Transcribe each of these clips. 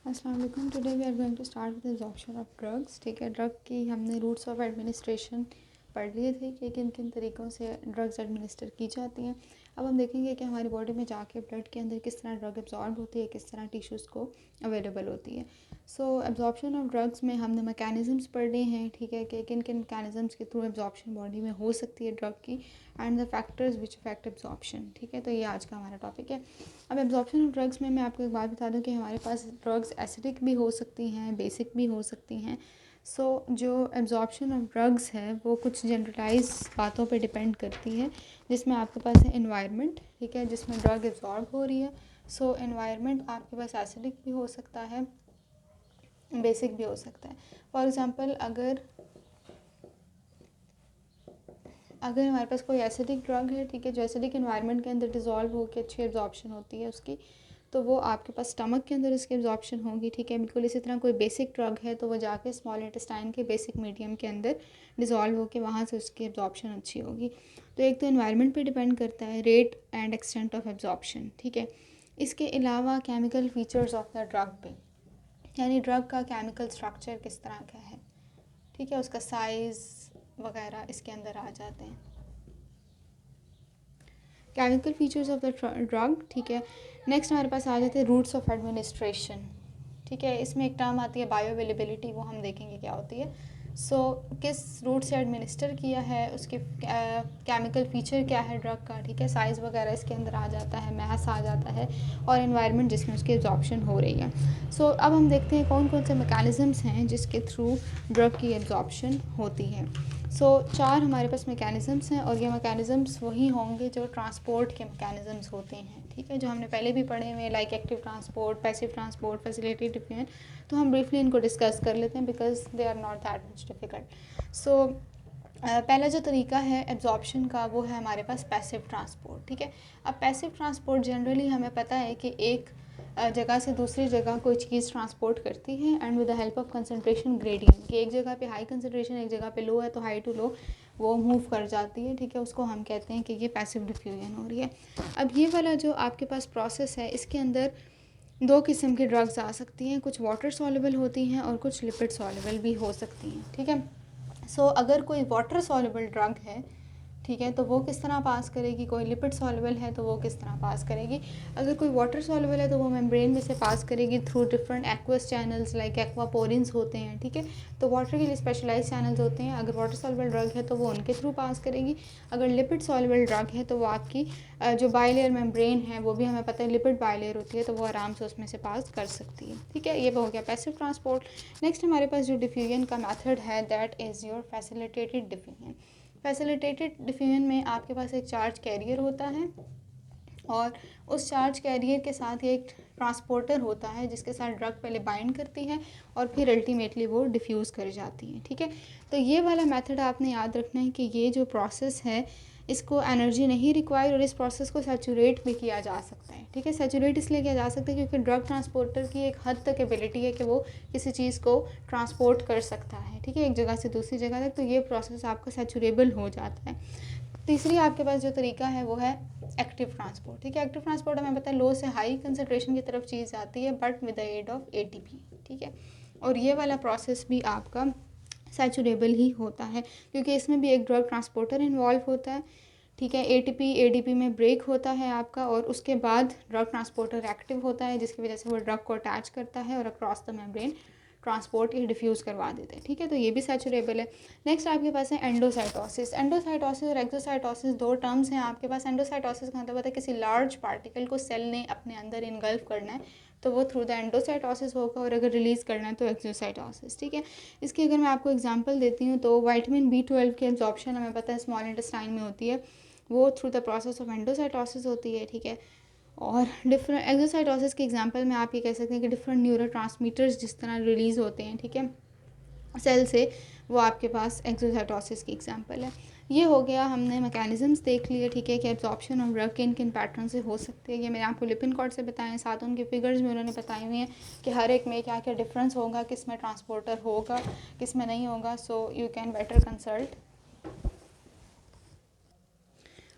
अस्सलाम वालेकुम। Today we are going to start with absorption of drugs. ठीक है, ड्रग की हमने रूट्स ऑफ एडमिनिस्ट्रेशन पढ़ लिए थे कि किन किन तरीक़ों से ड्रग्स एडमिनिस्टर की जाती हैं। अब हम देखेंगे कि हमारी बॉडी में जाके ब्लड के अंदर किस तरह ड्रग एब्जॉर्ब होती है, किस तरह टिश्यूज़ को अवेलेबल होती है। सो एब्जॉर्प्शन ऑफ ड्रग्स में हमने मैकेनिज़म्स पढ़े हैं, ठीक है, कि किन किन मैकेनिज़म्स के थ्रू एब्जॉर्प्शन बॉडी में हो सकती है ड्रग की, and the factors which affect absorption. ठीक है, तो ये आज का हमारा टॉपिक है। अब एब्जॉर्प्शन ऑफ ड्रग्स में मैं आपको एक बात बता दूं कि हमारे पास ड्रग्स एसिडिक भी हो सकती हैं, बेसिक भी हो सकती हैं। सो जो एब्जॉर्प्शन ऑफ ड्रग्स है वो कुछ जनरलाइज बातों पे डिपेंड करती है, जिसमें आपके पास है इन्वायरमेंट, ठीक है, जिसमें ड्रग एब्जॉर्ब हो रही है। सो इन्वायरमेंट आपके पास एसिडिक भी हो सकता है, बेसिक भी हो सकता है। फॉर एग्ज़ाम्पल अगर हमारे पास कोई एसिडिक ड्रग है, ठीक है, जो एसिडिक इन्वायरमेंट के अंदर डिज़ोल्व होकर अच्छी एब्जॉर्प्शन होती है उसकी, तो वो आपके पास स्टमक के अंदर इसकी एब्जॉर्प्शन होगी। ठीक है, बिल्कुल इसी तरह कोई बेसिक ड्रग है तो वो जाके स्मॉल इंटेस्टाइन के बेसिक मीडियम के अंदर डिज़ोल्व होकर वहाँ से उसकी एब्जॉर्प्शन अच्छी होगी। तो एक तो इन्वायरमेंट पे डिपेंड करता है, rate and extent of absorption. ठीक है, इसके अलावा chemical features of the drug पे, यानी ड्रग का केमिकल स्ट्रक्चर किस तरह का है, ठीक है, उसका साइज़ वगैरह इसके अंदर आ जाते हैं। Chemical features of the drug, ठीक है। नेक्स्ट हमारे पास आ जाते हैं रूट्स ऑफ एडमिनिस्ट्रेशन। ठीक है, इसमें एक टर्म आती है बायो अवेलेबिलिटी, वो हम देखेंगे क्या होती है। सो किस रूट से एडमिनिस्टर किया है, उसके केमिकल फीचर क्या है ड्रग का, ठीक है, साइज़ वगैरह इसके अंदर आ जाता है, मैस आ जाता है, और इन्वायरमेंट जिसमें उसकी एब्जॉर्प्शन हो रही है। सो अब हम देखते हैं कौन कौन से मैकेनिज़म्स हैं जिसके थ्रू ड्रग की एब्जॉर्प्शन होती है। सो 4 हमारे पास मैकेनिज़म्स हैं, और ये मैकेनिज़म्स वही होंगे जो ट्रांसपोर्ट के मैकेनिज़म्स होते हैं, ठीक है, जो हमने पहले भी पढ़े हुए, like active transport, passive transport, facilitative diffusion. तो हम ब्रीफली इनको डिस्कस कर लेते हैं because they are not that much difficult. So पहला जो तरीका है एब्जॉर्प्शन का वो है हमारे पास पैसिव ट्रांसपोर्ट। ठीक है, अब पैसिव ट्रांसपोर्ट जनरली हमें पता है कि एक जगह से दूसरी जगह कोई चीज़ ट्रांसपोर्ट करती है, and with the help of concentration gradient, कि एक जगह पे हाई कंसंट्रेशन, एक जगह पे लो है, तो हाई टू लो वो मूव कर जाती है। ठीक है, उसको हम कहते हैं कि ये पैसिव डिफ्यूजन हो रही है। अब ये वाला जो आपके पास प्रोसेस है, इसके अंदर 2 किस्म की ड्रग्स आ सकती हैं, कुछ वाटर सॉल्युबल होती हैं और कुछ लिपिड सॉल्युबल भी हो सकती हैं। ठीक है, सो अगर कोई वाटर सॉल्युबल ड्रग है, ठीक है, तो वो किस तरह पास करेगी, कोई लिपिड सॉल्युबल है तो वो किस तरह पास करेगी। अगर कोई वाटर सॉल्युबल है तो वो मेम्ब्रेन में से पास करेगी through different aqueous channels, like aquaporins होते हैं। ठीक है, तो वाटर के लिए स्पेशलाइज चैनल्स होते हैं। अगर वाटर सॉल्युबल ड्रग है तो वो उनके थ्रू पास करेगी। अगर लिपिड सॉल्युबल ड्रग है तो वो आपकी जो बायलेयर मेम्ब्रेन है, वो भी हमें पता है लिपिड बायलेयर होती है, तो वो आराम से उसमें से पास कर सकती है। ठीक है, ये हो गया पैसिव ट्रांसपोर्ट। नेक्स्ट हमारे पास जो डिफ्यूजन का मेथड है, that is your facilitated diffusion. Facilitated diffusion में आपके पास एक चार्ज कैरियर होता है, और उस चार्ज कैरियर के साथ एक ट्रांसपोर्टर होता है जिसके साथ ड्रग पहले बाइंड करती है और फिर अल्टीमेटली वो डिफ्यूज़ कर जाती है। ठीक है, तो ये वाला मेथड आपने याद रखना है कि ये जो प्रोसेस है इसको एनर्जी नहीं रिक्वायर, और इस प्रोसेस को सैचुरेट भी किया जा सकता है। ठीक है, सैचुरेट इसलिए किया जा सकता है क्योंकि ड्रग ट्रांसपोर्टर की एक हद तक एबिलिटी है कि वो किसी चीज़ को ट्रांसपोर्ट कर सकता है, ठीक है, एक जगह से दूसरी जगह तक, तो ये प्रोसेस आपका सैचुरेबल हो जाता है। तीसरी आपके पास जो तरीका है वो है एक्टिव ट्रांसपोर्ट। ठीक है, एक्टिव ट्रांसपोर्ट हमें पता है लो से हाई कंसनट्रेशन की तरफ चीज़ जाती है, but with the aid of ATP. ठीक है, और ये वाला प्रोसेस भी आपका सैचुरेबल ही होता है क्योंकि इसमें भी एक ड्रग ट्रांसपोर्टर इन्वॉल्व होता है। ठीक है, एटीपी एडीपी में ब्रेक होता है आपका, और उसके बाद ड्रग ट्रांसपोर्टर एक्टिव होता है जिसकी वजह से वो ड्रग को अटैच करता है और अक्रॉस द मेम्ब्रेन ट्रांसपोर्ट या डिफ्यूज़ करवा देते हैं। ठीक है, तो ये भी सैचुरेबल है। नेक्स्ट आपके पास है एंडोसाइटोसिस। एंडोसाइटोसिस और एक्सोसाइटोसिस 2 टर्म्स हैं आपके पास। एंडोसाइटोसिस का मतलब होता है किसी लार्ज पार्टिकल को सेल ने अपने अंदर इनगल्फ करना है, तो वो थ्रू द एंडोसाइटोसिस होगा, और अगर रिलीज़ करना है तो एक्सोसाइटोसिस। ठीक है, इसकी अगर मैं आपको एग्जांपल देती हूँ तो विटामिन B12 की एब्जॉर्प्शन हमें पता है स्मॉल इंटेस्टाइन में होती है, वो through the process of endocytosis होती है। ठीक है, और डिफरेंट एक्सोसाइटोसिस के एग्जांपल में आप ये कह सकते हैं कि डिफरेंट न्यूरोट्रांसमीटर्स जिस तरह रिलीज़ होते हैं, ठीक है, सेल से, वो आपके पास एक्सोसाइटोसिस की एग्जांपल है। ये हो गया, हमने मैकेनिज़म्स देख लिए। ठीक है, कि एब्जॉर्प्शन ऑफ ड्रग किन किन पैटर्न से हो सकती है, ये मैंने आपको लिपिन कॉर्ड से बताएं, साथ उनके फिगर्स में उन्होंने बताए हुए हैं कि हर एक में क्या क्या डिफरेंस होगा, किस में ट्रांसपोर्टर होगा, किस में नहीं होगा। So you can better consult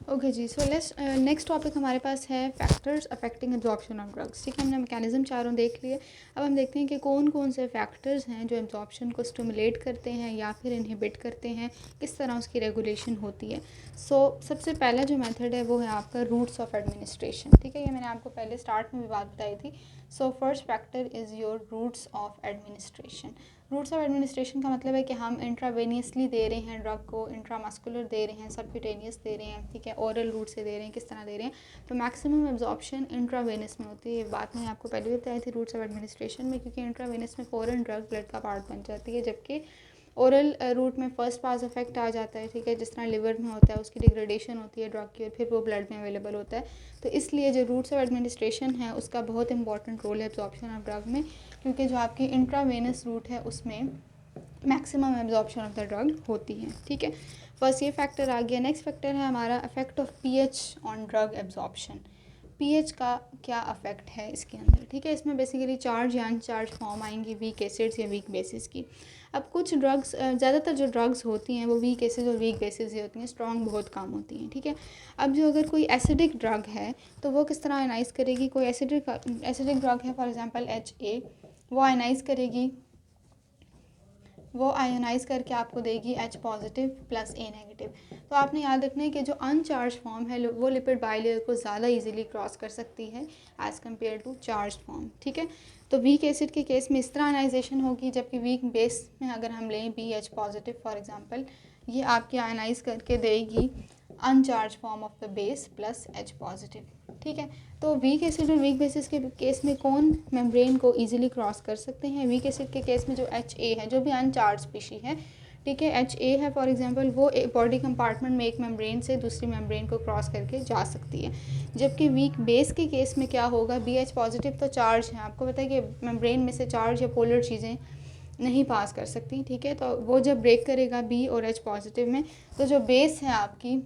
okay जी, सो लेट्स नेक्स्ट टॉपिक हमारे पास है factors affecting absorption of drugs. ठीक है, हमने मैकेनिज्म चारों देख लिए। अब हम देखते हैं कि कौन कौन से फैक्टर्स हैं जो एब्जॉर्प्शन को स्टिमुलेट करते हैं या फिर इनहिबिट करते हैं, किस तरह उसकी रेगुलेशन होती है। सबसे पहला जो मेथड है वो है आपका रूट्स ऑफ एडमिनिस्ट्रेशन। ठीक है, ये मैंने आपको पहले स्टार्ट में भी बात बताई थी। First factor is your routes of administration. Routes of administration का मतलब है कि हम इंट्रावेनियसली दे रहे हैं ड्रग को, इंट्रामस्कुलर दे रहे हैं, सबक्यूटेनियस दे रहे हैं, ठीक है, ओरल रूट से दे रहे हैं, किस तरह दे रहे हैं। तो मैक्सिमम एब्जॉर्प्शन इंट्रावेनस में होती है। ये बात मैंने आपको पहले भी बताई थी रूट्स ऑफ एडमिनिस्ट्रेशन में, क्योंकि इंट्रावेनस में फ़ौरन ड्रग ब्लड का पार्ट बन जाती है, जबकि ओरल रूट में फर्स्ट पास इफेक्ट आ जाता है। ठीक है, जिस तरह लिवर में होता है उसकी डिग्रेडेशन होती है ड्रग की और फिर वो ब्लड में अवेलेबल होता है। तो इसलिए जो रूट्स ऑफ एडमिनिस्ट्रेशन है उसका बहुत इंपॉर्टेंट रोल है एब्जॉर्प्शन ऑफ ड्रग में, क्योंकि जो आपकी इंट्रावेनस रूट है उसमें maximum absorption of the drug होती है। ठीक है, बस ये फैक्टर आ गया। नेक्स्ट फैक्टर है हमारा effect of pH on drug absorption. PH का क्या अफेक्ट है इसके अंदर। ठीक है, इसमें बेसिकली चार्ज या अनचार्ज फॉर्म आएंगी वीक एसिड्स या वीक बेसिस की। अब कुछ ड्रग्स, ज़्यादातर जो ड्रग्स होती हैं वो वीक एसिड और वीक बेसिस ही होती हैं, स्ट्रॉन्ग बहुत कम होती हैं। ठीक है, अब जो अगर कोई एसिडिक ड्रग है तो वो किस तरह आयनाइज करेगी। कोई एसिडिक ड्रग है फॉर एग्जांपल HA, वो आयनाइज करेगी, वो आयोनाइज करके आपको देगी H positive plus A negative. तो आपने याद रखना है कि जो अनचार्ज फॉर्म है वो लिपिड बाइलेयर को ज़्यादा इजीली क्रॉस कर सकती है as compare to charge form. ठीक है, तो वीक एसिड के केस में इस तरह आयनाइजेशन होगी, जबकि वीक बेस में अगर हम लें BH पॉजिटिव फॉर एग्जांपल, ये आपकी आयनाइज करके देगी अनचार्ज form of the base plus H positive. ठीक है, तो वीक एसिड और वीक बेसिस के केस में कौन मेम्ब्रेन को इजीली क्रॉस कर सकते हैं। वीक एसिड के केस में जो HA है, जो भी अनचार्ज स्पीशी है, ठीक है, HA है फॉर एग्जांपल, वो एक बॉडी कंपार्टमेंट में एक मेम्ब्रेन से दूसरी मेम्ब्रेन को क्रॉस करके जा सकती है। जबकि वीक बेस के केस में क्या होगा, BH पॉजिटिव तो चार्ज है, आपको पता है कि मेम्ब्रेन में से चार्ज या पोलर चीज़ें नहीं पास कर सकती। ठीक है, तो वो जब ब्रेक करेगा B और H पॉजिटिव में, तो जो बेस है आपकी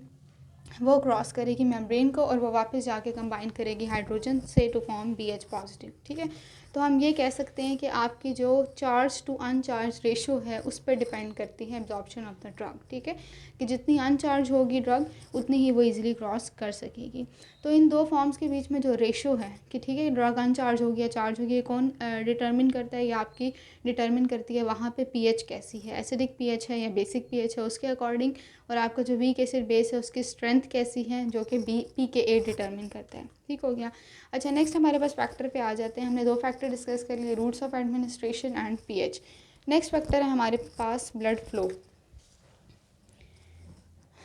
वो क्रॉस करेगी मेम्ब्रेन को और वो वापस जाके कंबाइन करेगी हाइड्रोजन से टू फॉर्म BH पॉजिटिव। ठीक है, तो हम ये कह सकते हैं कि आपकी जो चार्ज टू अनचार्ज रेशो है उस पर डिपेंड करती है एब्जॉर्प्शन ऑफ द ड्रग। ठीक है, कि जितनी अनचार्ज होगी ड्रग उतनी ही वो इजीली क्रॉस कर सकेगी। तो इन दो फॉर्म्स के बीच में जो रेशो है कि ठीक है ड्रग अनचार्ज होगी या चार्ज होगी, ये कौन डिटर्मिन करता है, या आपकी डिटर्मिन करती है वहाँ पे पीएच कैसी है, एसिडिक पीएच है या बेसिक पीएच है उसके अकॉर्डिंग, और आपका जो वीक एसिड बेस है उसकी स्ट्रेंथ कैसी है जो कि pKa डिटर्मिन करता है। ठीक हो गया। अच्छा, नेक्स्ट हमारे पास फैक्टर पे आ जाते हैं। हमने दो फैक्टर डिस्कस कर लिए, routes of administration and pH. Next factor है हमारे पास ब्लड फ्लो।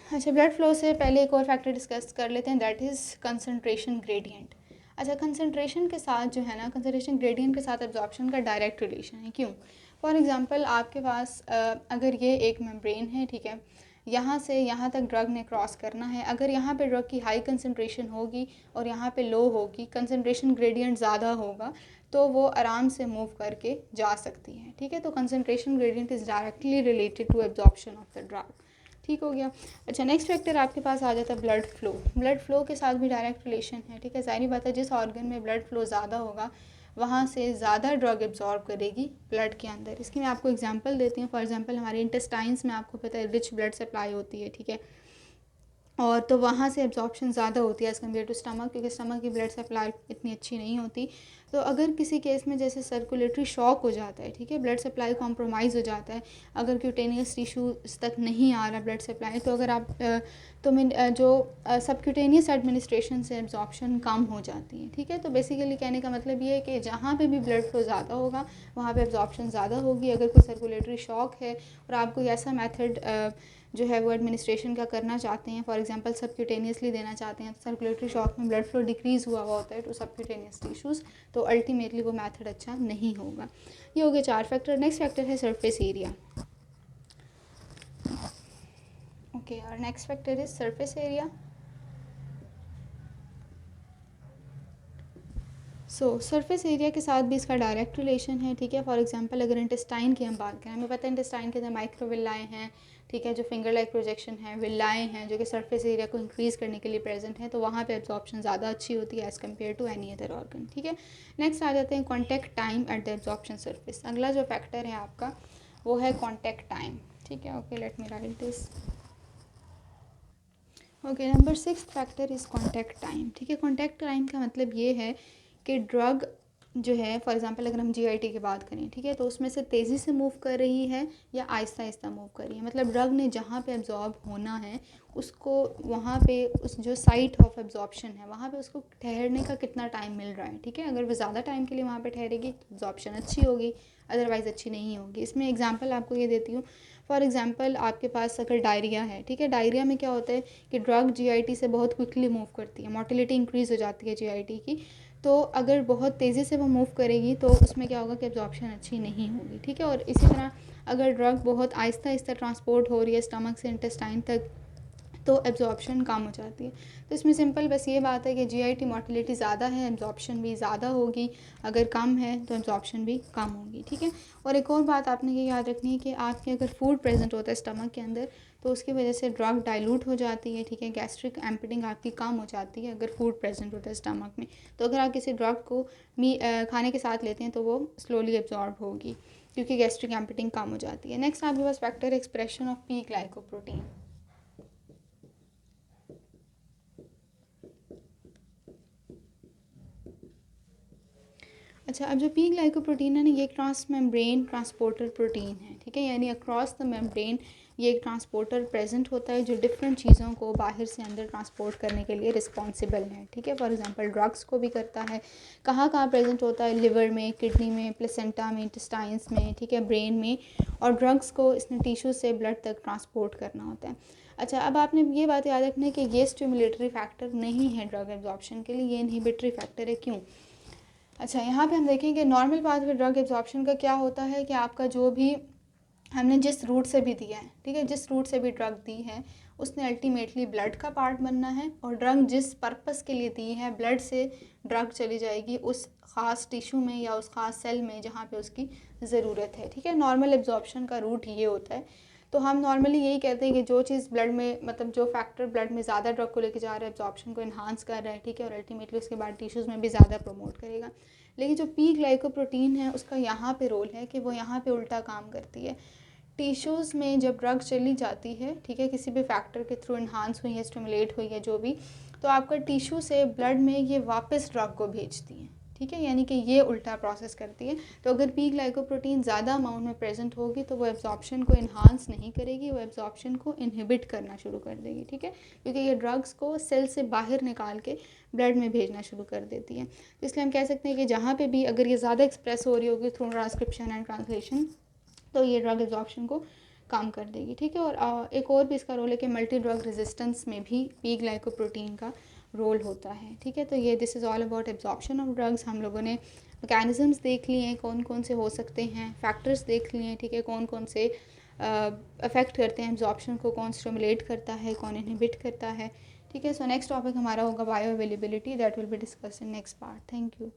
अच्छा, ब्लड फ्लो से पहले एक और फैक्टर डिस्कस कर लेते हैं, दैट इज़ कंसनट्रेशन ग्रेडियंट। अच्छा, कंसनट्रेशन के साथ जो है ना, कंसनट्रेशन ग्रेडियंट के साथ एब्जॉर्प्शन का डायरेक्ट रिलेशन है। क्यों? फॉर एग्जांपल आपके पास अगर ये एक मेम्ब्रेन है, ठीक है, यहाँ से यहाँ तक ड्रग ने क्रॉस करना है, अगर यहाँ पे ड्रग की हाई कंसनट्रेशन होगी और यहाँ पे लो होगी, कंसनट्रेशन ग्रेडियंट ज़्यादा होगा, तो वो आराम से मूव करके जा सकती है। ठीक है, तो concentration gradient is directly related to absorption of the drug. ठीक हो गया। अच्छा, नेक्स्ट फैक्टर आपके पास आ जाता है ब्लड फ्लो। ब्लड फ्लो के साथ भी डायरेक्ट रिलेशन है। ठीक है, ज़ाहिर बात है जिस ऑर्गन में ब्लड फ्लो ज़्यादा होगा वहाँ से ज़्यादा ड्रग एब्जॉर्ब करेगी ब्लड के अंदर। इसकी मैं आपको एग्जांपल देती हूँ। फॉर एग्जांपल हमारे इंटेस्टाइन्स में आपको पता है रिच ब्लड सप्लाई होती है। ठीक है, और तो वहाँ से एब्जॉर्प्शन ज़्यादा होती है एज़ कम्पेयर टू स्टमक, क्योंकि स्टमक की ब्लड सप्लाई इतनी अच्छी नहीं होती। तो अगर किसी केस में जैसे सर्कुलेटरी शॉक हो जाता है, ठीक है, ब्लड सप्लाई कॉम्प्रोमाइज़ हो जाता है, अगर क्यूटेनियस टिश्यूज़ तक नहीं आ रहा ब्लड सप्लाई, तो अगर आप जो सबक्यूटेनियस एडमिनिस्ट्रेशन से एब्जॉर्प्शन कम हो जाती है। ठीक है, तो बेसिकली कहने का मतलब ये है कि जहाँ पे भी ब्लड फ्लो ज़्यादा होगा वहाँ पे एब्जॉर्प्शन ज़्यादा होगी। अगर कोई सर्कुलेटरी शॉक है और आप कोई ऐसा मेथड जो है वो एडमिनिस्ट्रेशन का करना चाहते हैं, फॉर एग्जांपल सबक्यूटेनियसली देना चाहते हैं, तो सर्कुलेटरी शॉक में ब्लड फ्लो डिक्रीज़ हुआ होता है टू सबक्यूटेनियस टिश्यूज़, तो अल्टीमेटली वो मेथड अच्छा नहीं होगा। ये हो गए 4 फैक्टर। नेक्स्ट फैक्टर है सरफेस एरिया। ओके, और next factor is surface area. Surface area के साथ भी इसका डायरेक्ट रिलेशन है। ठीक है, फॉर एग्जांपल अगर इंटेस्टाइन की हम बात करें, हमें पता है इंटेस्टाइन के अंदर माइक्रोविल्लाए हैं, ठीक है, जो फिंगर लाइक प्रोजेक्शन है, विल्लाए हैं जो कि सरफेस एरिया को इंक्रीज़ करने के लिए प्रेजेंट है, तो वहाँ पे एब्जॉर्प्शन ज़्यादा अच्छी होती है as compare to any other organ. ठीक है, नेक्स्ट आ जाते हैं contact time at the absorption surface. अगला जो फैक्टर है आपका वो है कॉन्टैक्ट टाइम। ठीक है, okay, let me right this. Okay, number 6 factor is contact time. ठीक है, कॉन्टैक्ट टाइम का मतलब ये है कि ड्रग जो है, फॉर एग्जांपल अगर हम जीआईटी की बात करें, ठीक है, तो उसमें से तेज़ी से मूव कर रही है या आहिस्ता आहिस्ता मूव कर रही है। मतलब ड्रग ने जहाँ पे एब्जॉर्ब होना है उसको, वहाँ पे उस जो साइट ऑफ एब्जॉर्प्शन है वहाँ पे उसको ठहरने का कितना टाइम मिल रहा है। ठीक है, अगर वो ज़्यादा टाइम के लिए वहाँ पे ठहरेगी तो एब्जॉर्प्शन अच्छी होगी, अदरवाइज़ अच्छी नहीं होगी। इसमें एग्जांपल आपको ये देती हूँ। फॉर एग्जांपल आपके पास अगर डायरिया है, ठीक है, डायरिया में क्या होता है कि ड्रग जीआईटी से बहुत क्विकली मूव करती है, मोटिलिटी इंक्रीज़ हो जाती है जीआईटी की। तो अगर बहुत तेज़ी से वो मूव करेगी तो उसमें क्या होगा कि एब्जॉर्प्शन अच्छी नहीं होगी। ठीक है, और इसी तरह अगर ड्रग बहुत आहिस्ता आहिस्ता ट्रांसपोर्ट हो रही है स्टमक से इंटेस्टाइन तक तो एब्जॉर्प्शन कम हो जाती है। तो इसमें सिंपल बस ये बात है कि जीआईटी मोटिलिटी ज़्यादा है, एब्जॉर्प्शन भी ज़्यादा होगी, अगर कम है तो एब्जॉर्प्शन भी कम होगी। ठीक है, और एक और बात आपने ये याद रखनी है कि आपके अगर फूड प्रेजेंट होता है स्टमक के अंदर तो उसकी वजह से ड्रग डाइल्यूट हो जाती है। ठीक है, गैस्ट्रिक एम्पटिंग आपकी कम हो जाती है अगर फूड प्रेजेंट होता है स्टमक में। तो अगर आप किसी ड्रग को खाने के साथ लेते हैं तो वो स्लोली एब्जॉर्ब होगी क्योंकि गैस्ट्रिक एम्पटिंग कम हो जाती है। नेक्स्ट आपके पास factor expression of P glycoprotein. अच्छा, अब जो पी ग्लाइकोप्रोटीन है ना, ये एक ट्रांस मेम्ब्रेन ट्रांसपोर्टर प्रोटीन है। ठीक है, यानी अक्रॉस द मेम्ब्रेन ये एक ट्रांसपोर्टर प्रेजेंट होता है जो डिफरेंट चीज़ों को बाहर से अंदर ट्रांसपोर्ट करने के लिए रिस्पॉन्सिबल है। ठीक है, फॉर एग्जांपल ड्रग्स को भी करता है। कहाँ कहाँ प्रेजेंट होता है? लिवर में, किडनी में, प्लेसेंटा में, इंटेस्टाइन्स में, ठीक है, ब्रेन में। और ड्रग्स को इसने टिश्यू से ब्लड तक ट्रांसपोर्ट करना होता है। अच्छा, अब आपने ये बात याद रखना है कि ये स्टिमुलेटरी फैक्टर नहीं है ड्रग एब्जॉर्प्शन के लिए, ये इनहिबिटरी फैक्टर है। क्यों? अच्छा, यहाँ पे हम देखेंगे नॉर्मल पाथवे ड्रग एब्जॉर्प्शन का क्या होता है कि आपका जो भी हमने जिस रूट से भी दिया है, ठीक है, जिस रूट से भी ड्रग दी है उसने अल्टीमेटली ब्लड का पार्ट बनना है और ड्रग जिस पर्पस के लिए दी है ब्लड से ड्रग चली जाएगी उस ख़ास टिश्यू में या उस ख़ास सेल में जहाँ पे उसकी ज़रूरत है। ठीक है, नॉर्मल एब्जॉर्प्शन का रूट ये होता है। तो हम नॉर्मली यही कहते हैं कि जो चीज़ ब्लड में, मतलब जो फैक्टर ब्लड में ज़्यादा ड्रग को लेके जा रहा है, एब्जॉर्प्शन को इन्हांस कर रहा है, ठीक है, और अल्टीमेटली उसके बाद टिश्यूज़ में भी ज़्यादा प्रमोट करेगा। लेकिन जो पी ग्लाइकोप्रोटीन है उसका यहाँ पे रोल है कि वो यहाँ पे उल्टा काम करती है। टिश्यूज़ में जब ड्रग चली जाती है, ठीक है, किसी भी फैक्टर के थ्रू इन्हांस हुई है, स्टिमुलेट हुई है जो भी, तो आपका टिश्यू से ब्लड में ये वापस ड्रग को भेजती है। ठीक है, यानी कि ये उल्टा प्रोसेस करती है। तो अगर पी ग्लाइकोप्रोटीन ज़्यादा अमाउंट में प्रेजेंट होगी तो वो एब्जॉर्प्शन को इन्हांस नहीं करेगी, वो एब्जॉर्प्शन को इनहिबिट करना शुरू कर देगी। ठीक है, क्योंकि ये ड्रग्स को सेल से बाहर निकाल के ब्लड में भेजना शुरू कर देती है। तो इसलिए हम कह सकते हैं कि जहाँ पे भी अगर ये ज़्यादा एक्सप्रेस हो रही होगी थ्रू ट्रांसक्रिप्शन एंड ट्रांसलेशन तो ये ड्रग एब्जॉर्प्शन को कम कर देगी। ठीक है, और एक और भी इसका रोल है कि मल्टी ड्रग रेजिस्टेंस में भी पी ग्लाइकोप्रोटीन का रोल होता है। ठीक है, तो ये this is all about absorption of drugs. हम लोगों ने मैकेनिज़म्स देख लिए हैं, कौन कौन से हो सकते हैं, फैक्टर्स देख लिए हैं, ठीक है, कौन कौन से अफेक्ट करते हैं एब्जॉर्प्शन को, कौन स्टिमुलेट करता है, कौन इनहिबिट करता है। ठीक है, सो नेक्स्ट टॉपिक हमारा होगा bio availability, that will be discuss in next part. Thank you.